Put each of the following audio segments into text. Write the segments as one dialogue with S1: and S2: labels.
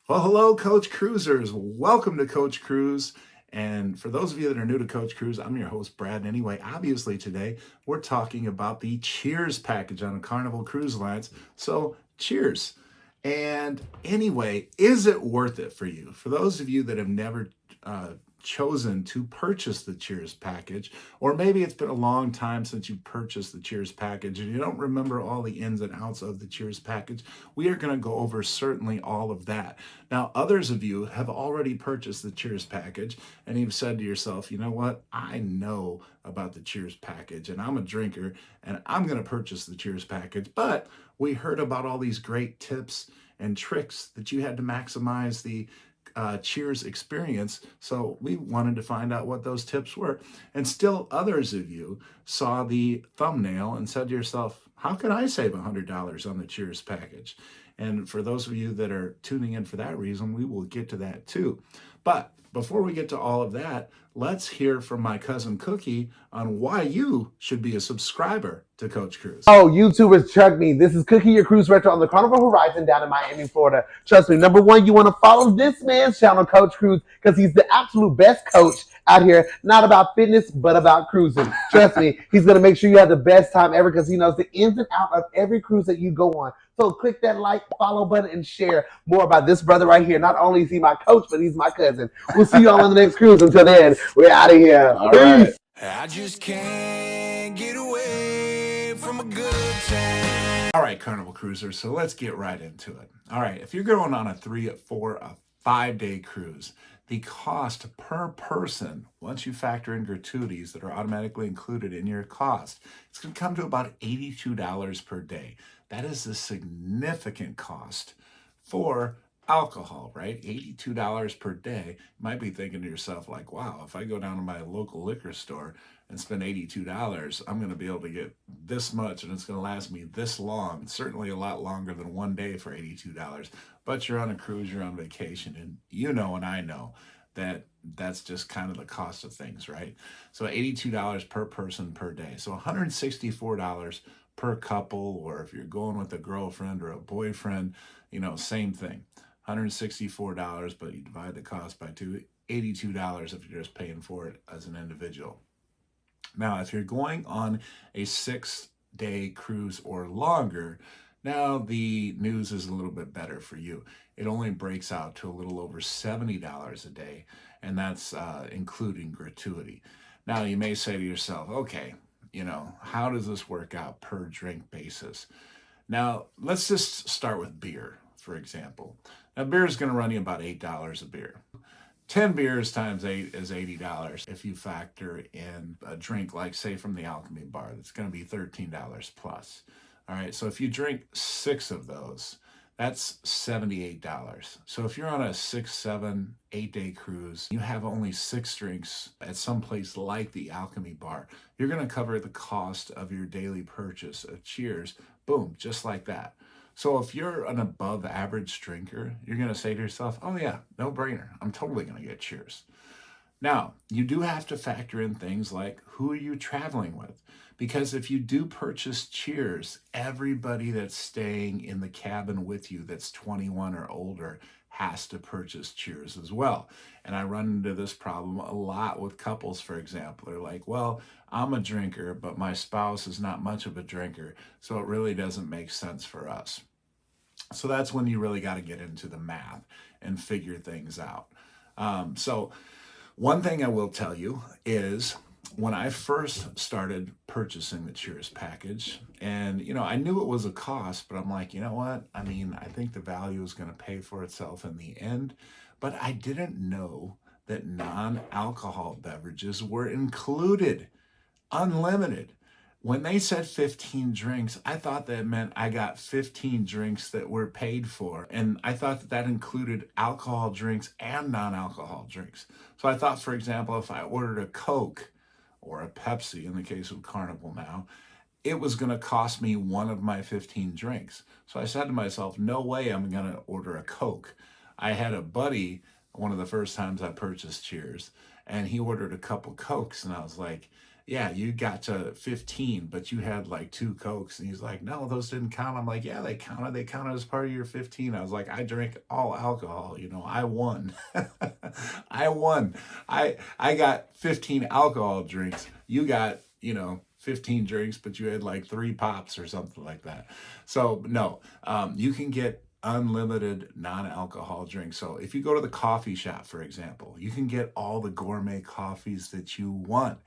S1: Well, hello, Coach Cruisers. Welcome to Coach Cruise. And for those of you that are new to Coach Cruise, I'm your host, Brad. Anyway, obviously today we're talking about the Cheers package on Carnival Cruise Lines. So, cheers. And anyway, is it worth it for you? For those of you that have never uh, chosen to purchase the Cheers package, or maybe it's been a long time since you purchased the Cheers package and you don't remember all the ins and outs of the Cheers package, we are going to go over certainly all of that. Now, others of you have already purchased the Cheers package and you've said to yourself, you know what? I know about the Cheers package and I'm a drinker and I'm going to purchase the Cheers package. But we heard about all these great tips and tricks that you had to maximize the Cheers experience. So we wanted to find out what those tips were. And still others of you saw the thumbnail and said to yourself, how can I save $100 on the Cheers package? And for those of you that are tuning in for that reason, we will get to that too. But before we get to all of that, let's hear from my cousin Cookie on why you should be a subscriber to Coach Cruz.
S2: Oh, YouTubers, check me. This is Cookie, your cruise retro on the Carnival Horizon down in Miami, Florida. Trust me, number one, you want to follow this man's channel, Coach Cruz, because he's the absolute best coach out here. Not about fitness, but about cruising. Trust me, he's going to make sure you have the best time ever because he knows the ins and outs of every cruise that you go on. So click that like, follow button, and share more about this brother right here. Not only is he my coach, but he's my cousin. We'll see you all on the next cruise. Until then, we're out of here.
S1: All
S2: Peace.
S1: right.
S3: I just can't get away from a good time.
S1: All right, Carnival Cruisers. So let's get right into it. All right. If you're going on a 3, 4, a 5-day cruise, the cost per person, once you factor in gratuities that are automatically included in your cost, it's going to come to about $82 per day. That is a significant cost for alcohol, right? $82 per day. You might be thinking to yourself, like, wow, if I go down to my local liquor store and spend $82, I'm going to be able to get this much and it's going to last me this long, certainly a lot longer than one day for $82. But you're on a cruise, you're on vacation, and you know, and I know that that's just kind of the cost of things, right? So $82 per person per day. So $164 per couple, or if you're going with a girlfriend or a boyfriend, same thing. $164, but you divide the cost by two, $82 if you're just paying for it as an individual. Now, if you're going on a 6-day cruise or longer, now the news is a little bit better for you. It only breaks out to a little over $70 a day, and that's including gratuity. Now, you may say to yourself, okay, how does this work out per drink basis? Now, let's just start with beer, for example. Now, beer is going to run you about $8 a beer. 10 beers times 8 is $80 if you factor in a drink like, say, from the Alchemy Bar. That's going to be $13 plus. All right, so if you drink 6 of those, that's $78. So if you're on a 6, 7, 8-day cruise, you have only 6 drinks at some place like the Alchemy Bar, you're going to cover the cost of your daily purchase of Cheers. Boom, just like that. So if you're an above average drinker, you're going to say to yourself, oh yeah, no brainer. I'm totally going to get Cheers. Now, you do have to factor in things like who are you traveling with? Because if you do purchase Cheers, everybody that's staying in the cabin with you that's 21 or older has to purchase Cheers as well. And I run into this problem a lot with couples, for example. They're like, well, I'm a drinker, but my spouse is not much of a drinker, so it really doesn't make sense for us. So that's when you really got to get into the math and figure things out. So one thing I will tell you is when I first started purchasing the Cheers package, and I knew it was a cost, but I'm like, you know what? I mean, I think the value is going to pay for itself in the end, but I didn't know that non-alcohol beverages were included, unlimited. When they said 15 drinks, I thought that meant I got 15 drinks that were paid for. And I thought that that included alcohol drinks and non-alcohol drinks. So I thought, for example, if I ordered a Coke or a Pepsi, in the case of Carnival now, it was going to cost me one of my 15 drinks. So I said to myself, no way I'm going to order a Coke. I had a buddy, one of the first times I purchased Cheers, and he ordered a couple Cokes, and I was like, yeah, you got to 15, but you had like 2 Cokes. And he's like, no, those didn't count. I'm like, yeah, they counted. They counted as part of your 15. I was like, I drank all alcohol. I won. I won. I got 15 alcohol drinks. You got, 15 drinks, but you had like 3 pops or something like that. So, no, you can get unlimited non-alcohol drinks. So if you go to the coffee shop, for example, you can get all the gourmet coffees that you want.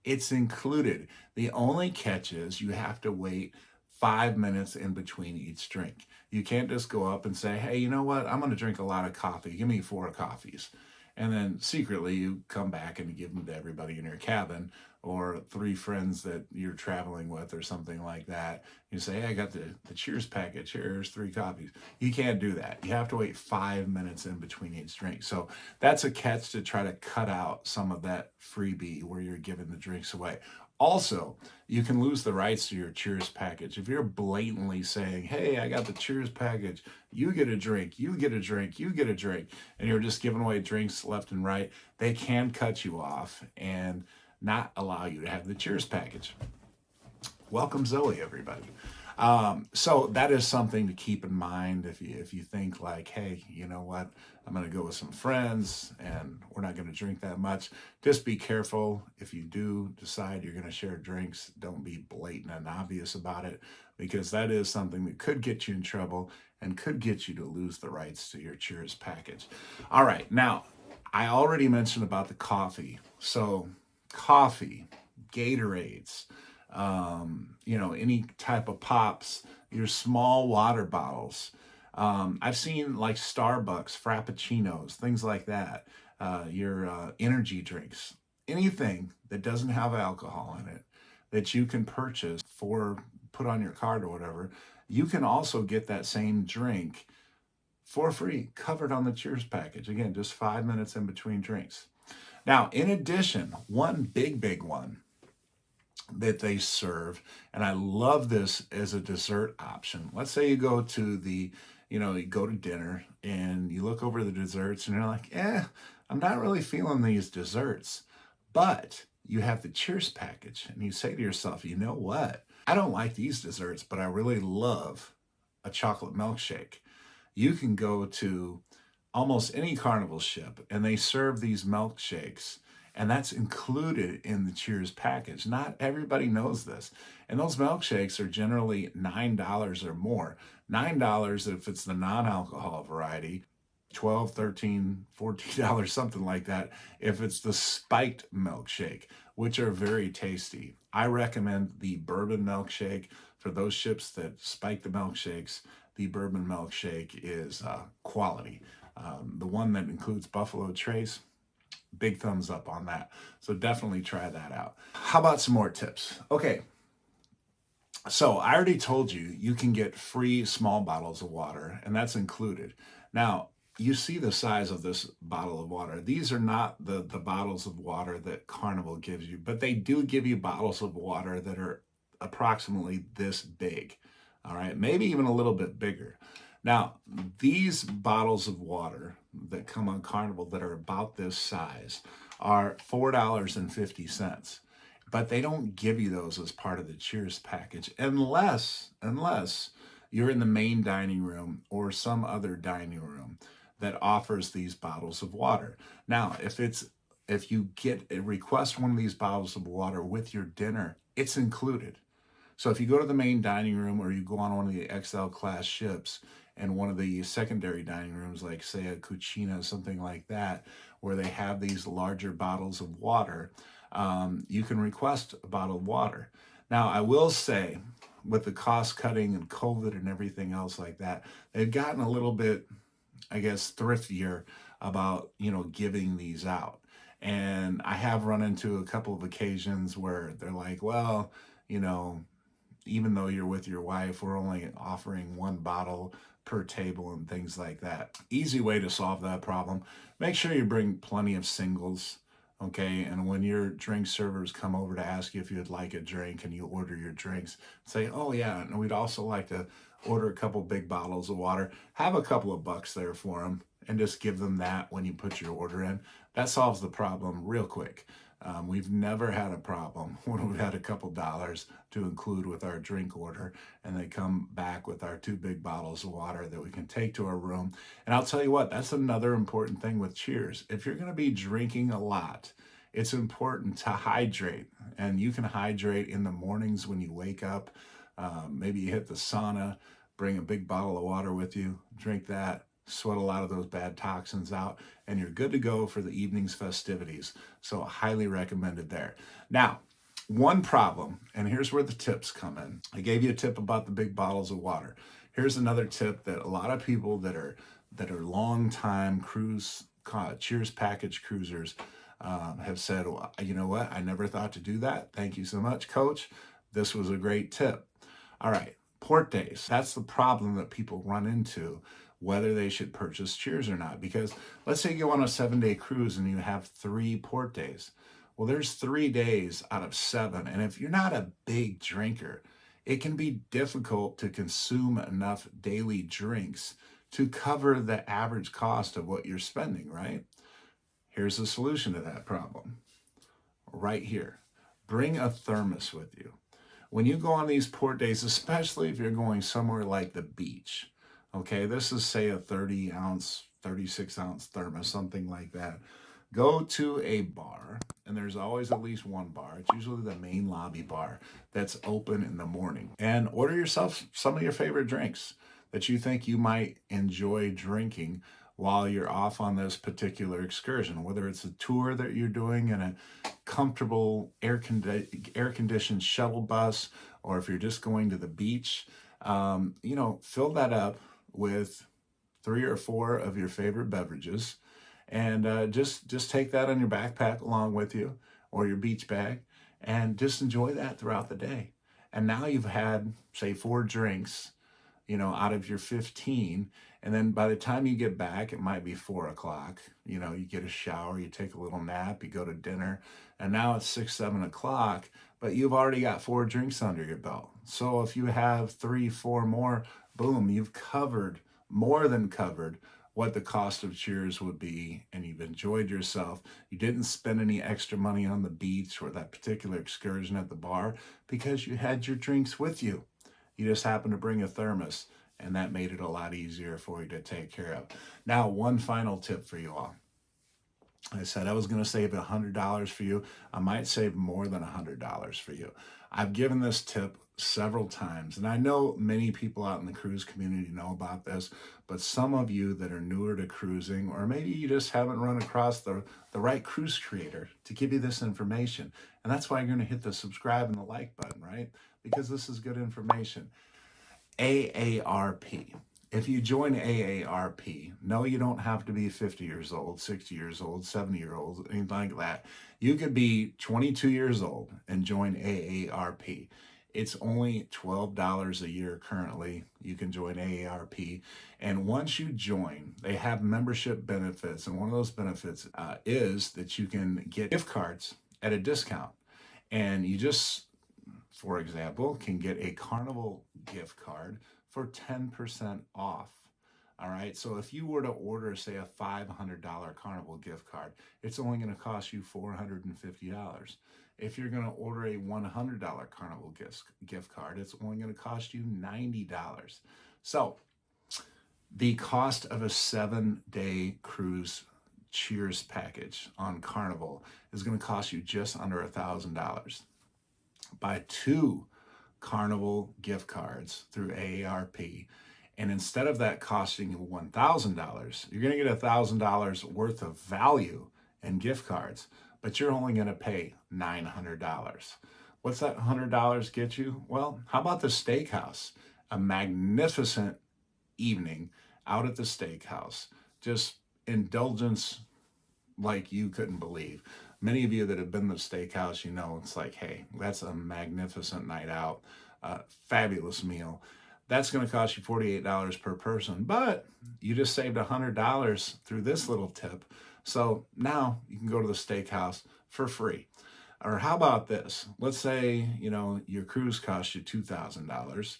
S1: It's included. The only catch is you have to wait 5 minutes in between each drink. You can't just go up and say, hey, you know what? I'm going to drink a lot of coffee. Give me 4 coffees. And then secretly you come back and give them to everybody in your cabin or 3 friends that you're traveling with or something like that. You say, hey, I got the Cheers package. Here's 3 coffees. You can't do that. You have to wait 5 minutes in between each drink. So that's a catch to try to cut out some of that freebie where you're giving the drinks away. Also, you can lose the rights to your Cheers package. If you're blatantly saying, hey, I got the Cheers package, you get a drink, you get a drink, you get a drink, and you're just giving away drinks left and right, they can cut you off and not allow you to have the Cheers package. Welcome, Zoe, everybody. So that is something to keep in mind if you think like, hey, you know what, I'm going to go with some friends and we're not going to drink that much. Just be careful. If you do decide you're going to share drinks, don't be blatant and obvious about it, because that is something that could get you in trouble and could get you to lose the rights to your Cheers package. All right, now I already mentioned about the coffee. So coffee, Gatorades, any type of pops, your small water bottles. I've seen like Starbucks, Frappuccinos, things like that. Your energy drinks, anything that doesn't have alcohol in it that you can purchase for put on your card or whatever, you can also get that same drink for free, covered on the Cheers package. Again, just 5 minutes in between drinks. Now, in addition, one big one that they serve, and I love this as a dessert option. Let's say you go to you go to dinner and you look over the desserts and you're like, I'm not really feeling these desserts. But you have the Cheers package and you say to yourself, you know what? I don't like these desserts, but I really love a chocolate milkshake. You can go to almost any Carnival ship and they serve these milkshakes, and that's included in the Cheers package. Not everybody knows this. And those milkshakes are generally $9 or more. $9 if it's the non-alcohol variety, 12, 13, $14, something like that if it's the spiked milkshake, which are very tasty. I recommend the bourbon milkshake for those ships that spike the milkshakes. The bourbon milkshake is quality. The one that includes Buffalo Trace, big thumbs up on that. So definitely try that out. How about some more tips? Okay, so I already told you you can get free small bottles of water, and that's included. Now, you see the size of this bottle of water. These are not the bottles of water that Carnival gives you, but they do give you bottles of water that are approximately this big. All right, maybe even a little bit bigger. Now, these bottles of water that come on Carnival that are about this size are $4.50. But they don't give you those as part of the Cheers package unless you're in the main dining room or some other dining room that offers these bottles of water. Now, if you get a request one of these bottles of water with your dinner, it's included. So if you go to the main dining room or you go on one of the XL class ships and one of the secondary dining rooms, like say a Cucina, something like that, where they have these larger bottles of water, you can request a bottle of water. Now, I will say, with the cost cutting and COVID and everything else like that, they've gotten a little bit, I guess, thriftier about, giving these out. And I have run into a couple of occasions where they're like, well, you know, even though you're with your wife, we're only offering one bottle per table and things like that. Easy way to solve that problem. Make sure you bring plenty of singles. Okay, and when your drink servers come over to ask you if you'd like a drink and you order your drinks, say, oh yeah, and we'd also like to order a couple big bottles of water. Have a couple of bucks there for them and just give them that when you put your order in. That solves the problem real quick. We've never had a problem when we've had a couple dollars to include with our drink order, and they come back with our 2 big bottles of water that we can take to our room. And I'll tell you what, that's another important thing with Cheers. If you're going to be drinking a lot, it's important to hydrate, and you can hydrate in the mornings when you wake up. Maybe you hit the sauna, bring a big bottle of water with you, drink that, sweat a lot of those bad toxins out, and you're good to go for the evening's festivities. So, highly recommended there. Now, one problem, and here's where the tips come in. I gave you a tip about the big bottles of water. Here's another tip that a lot of people that are long time Cheers package cruisers have said, well, you know what? I never thought to do that. Thank you so much, Coach. This was a great tip. All right, port days. That's the problem that people run into, whether they should purchase Cheers or not. Because let's say you go on a 7-day cruise and you have 3 port days. Well, there's 3 days out of 7. And if you're not a big drinker, it can be difficult to consume enough daily drinks to cover the average cost of what you're spending, right? Here's the solution to that problem right here. Bring a thermos with you. When you go on these port days, especially if you're going somewhere like the beach, okay, this is say a 30-ounce, 36-ounce thermos, something like that. Go to a bar, and there's always at least one bar. It's usually the main lobby bar that's open in the morning. And order yourself some of your favorite drinks that you think you might enjoy drinking while you're off on this particular excursion, whether it's a tour that you're doing in a comfortable air-conditioned shuttle bus, or if you're just going to the beach. Fill that up with 3 or 4 of your favorite beverages, and just take that on your backpack along with you, or your beach bag, and just enjoy that throughout the day. And now you've had, say, 4 drinks, out of your 15. And then by the time you get back, it might be 4 o'clock. You get a shower, you take a little nap, you go to dinner, and now it's 6, 7 o'clock, but you've already got 4 drinks under your belt. So if you have 3, 4 more, boom, you've covered, more than covered, what the cost of Cheers would be, and you've enjoyed yourself. You didn't spend any extra money on the beach or that particular excursion at the bar because you had your drinks with you. You just happened to bring a thermos, and that made it a lot easier for you to take care of. Now, one final tip for you all. I said I was going to save $100 for you. I might save more than $100 for you. I've given this tip several times, and I know many people out in the cruise community know about this, but some of you that are newer to cruising, or maybe you just haven't run across the right cruise creator to give you this information. And that's why you're going to hit the subscribe and the like button, right? Because this is good information. AARP. If you join AARP, no, you don't have to be 50 years old, 60 years old, 70 years old, anything like that. You could be 22 years old and join AARP. It's only $12 a year currently. You can join AARP. And once you join, they have membership benefits. And one of those benefits is that you can get gift cards at a discount. And you just, for example, can get a Carnival gift card for 10% off. All right. So if you were to order, say, a $500 Carnival gift card, it's only going to cost you $450. If you're going to order a $100 Carnival gift card, it's only going to cost you $90. So the cost of a 7-day cruise Cheers package on Carnival is going to cost you just under $1,000. Buy 2 Carnival gift cards through AARP, and instead of that costing you $1,000, you're going to get $1,000 worth of value in gift cards, but you're only going to pay $900. What's that $100 get you? Well, how about the steakhouse? A magnificent evening out at the steakhouse. Just indulgence like you couldn't believe. Many of you that have been to the steakhouse, it's like, hey, that's a magnificent night out, fabulous meal. That's going to cost you $48 per person, but you just saved $100 through this little tip. So now you can go to the steakhouse for free. Or how about this? Let's say, your cruise costs you $2,000,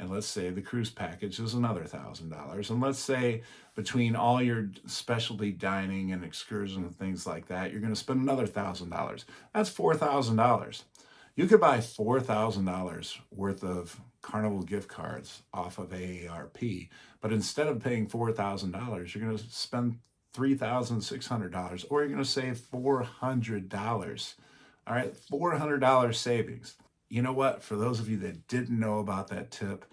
S1: And let's say the cruise package is another $1,000. And let's say between all your specialty dining and excursions and things like that, you're going to spend another $1,000. That's $4,000. You could buy $4,000 worth of Carnival gift cards off of AARP, but instead of paying $4,000, you're going to spend $3,600, or you're going to save $400. All right, $400 savings. You know what? For those of you that didn't know about that tip,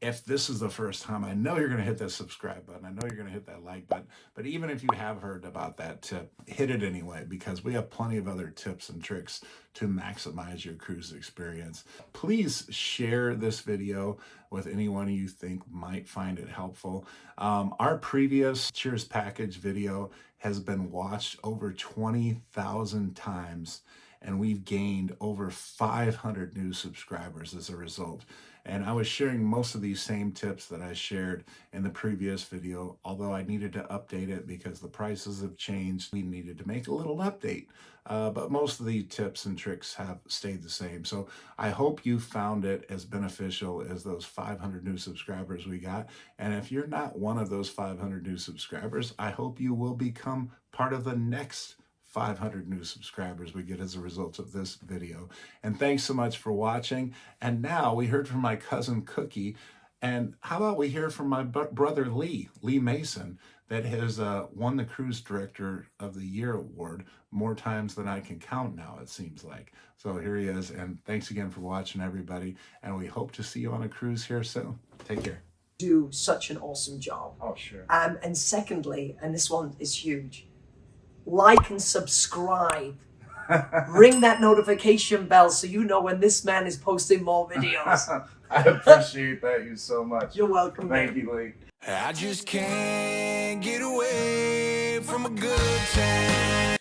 S1: if this is the first time, I know you're going to hit that subscribe button. I know you're going to hit that like button. But even if you have heard about that tip, hit it anyway, because we have plenty of other tips and tricks to maximize your cruise experience. Please share this video with anyone you think might find it helpful. Our previous Cheers Package video has been watched over 20,000 times, and we've gained over 500 new subscribers as a result. And I was sharing most of these same tips that I shared in the previous video, although I needed to update it because the prices have changed. We needed to make a little update, but most of the tips and tricks have stayed the same. So I hope you found it as beneficial as those 500 new subscribers we got. And if you're not one of those 500 new subscribers, I hope you will become part of the next 500 new subscribers we get as a result of this video. And thanks so much for watching. And now we heard from my cousin Cookie. And how about we hear from my brother Lee Mason, that has won the Cruise Director of the Year award more times than I can count now, it seems like. So here he is. And thanks again for watching, everybody. And we hope to see you on a cruise here soon. Take care.
S4: Do such an awesome job.
S1: Oh, sure.
S4: And secondly, and this one is huge, like and subscribe. Ring that notification bell so you know when this man is posting more videos.
S1: I appreciate that you so much.
S4: You're welcome.
S1: Thank you, Lee.
S3: I just can't get away from a good time.